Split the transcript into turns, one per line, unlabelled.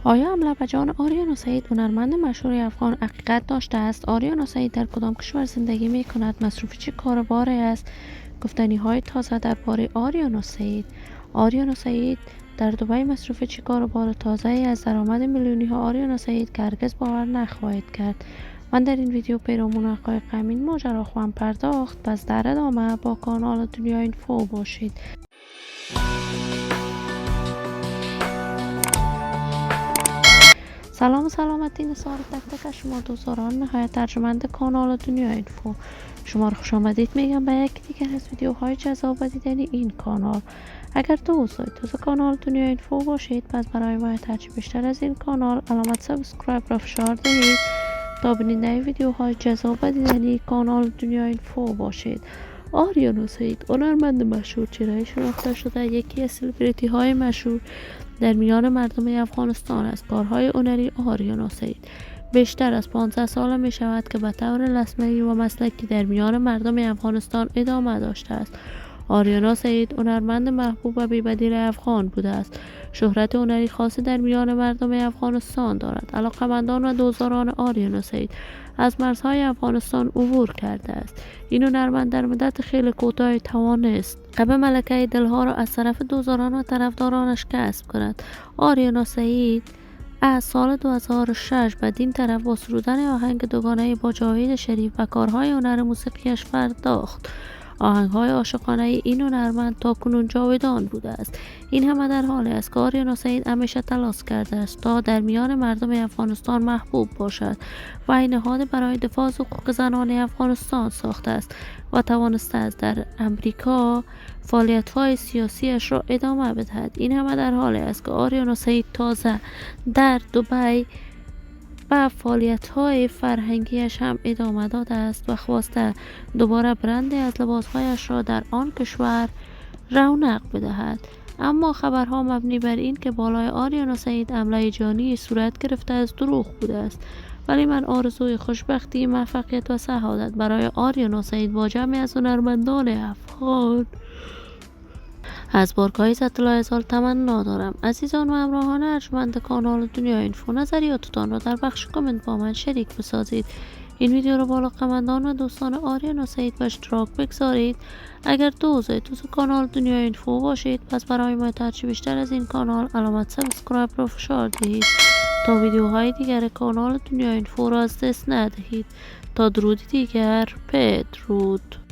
آیا املب جان آریانا سعید هنرمند مشهور افغان حقیقت داشته است؟ آریانا سعید در کدام کشور زندگی می کند؟ مصروف چه کارباری است؟ گفتنی های تازه درباره آریانا سعید. آریانا سعید در دبی مصروف چه کاربار تازه ای از درآمد میلیونی ها آریانا سعید که هرگز باور نخواهید کرد. من در این ویدیو پیرامون حقایق این ماجرا خواهم پرداخت. پس در ادامه با کانال دنیا اینفو باشید. سلام و سلامتی نثار تک تک شما دوستان نهایت ترجمند کانال دنیا اینفو. شما رو خوش آمدید میگم به یک دیگر از ویدیوهای جذاب و دیدنی این کانال. اگر دوست کانال دنیا اینفو باشید، پس برای ما ترجیح بیشتر از این کانال علامت سابسکرایب را فشار دهید تا بیننده ویدیوهای جذاب و دیدنی کانال دنیا اینفو باشید. آریانا سعید هنرمند مشهور، چهره شناخته شده، یکی از سلبریتی های مشهور در میان مردم افغانستان است. کارهای هنری آریانا سعید بیشتر از 15 سال می شود که به طور رسمی و مسلکی در میان مردم افغانستان ادامه داشته است. آریانا سعید هنرمند محبوب و بی‌بدیل افغان بوده است. شهرت هنری خاصی در میان مردم افغانستان دارد. علاقه‌مندان و دوستداران آریانا سعید از مرزهای افغانستان عبور کرده است. این هنرمند در مدت خیلی کوتاهی توانست قلب ملکه دلها را از طرف دوستداران و طرفدارانش کسب کند. آریانا سعید از سال 2006 بدین طرف با سرودن آهنگ دوگانه با جاوید شریف و کارهای هنر موسیقیش پرداخت. آهنگ‌های عاشقانه این هنرمند تاکنون جاودان بوده است. این همه در حالی است که آریانا سعید همیشه تلاش کرده است تا در میان مردم افغانستان محبوب باشد و این نهاد برای دفاع از حقوق زنان افغانستان ساخته است و توانسته است در امریکا فعالیت‌های سیاسیش را ادامه بدهد. این همه در حالی است که آریانا سعید تازه در دبی و فعالیت‌های فرهنگیش هم ادامه داده است و خواسته دوباره برند از لباسهایش را در آن کشور رونق بدهد. اما خبرها مبنی بر این که بالای آریانا سعید حمله جانی صورت گرفته است دروغ بوده است. ولی من آرزوی خوشبختی، موفقیت و سعادت برای آریانا سعید با جمعی از هنرمندان افغان از بارگاه عزت الله ازال تمنا دارم. عزیزان و همراهان ارجمند کانال دنیا اینفو، نظریاتتان را در بخش کامنت با من شریک بسازید. این ویدیو را با علاقه‌مندان و دوستان آریانا سعید به اشتراک بگذارید. اگر دوست کانال دنیا اینفو باشید، پس برای ما ترجیح بیشتر از این کانال علامت سابسکرایب را فشار دهید تا ویدیوهای دیگر کانال دنیا اینفو را از دست ندهید. تا درودی دیگر، بدرود.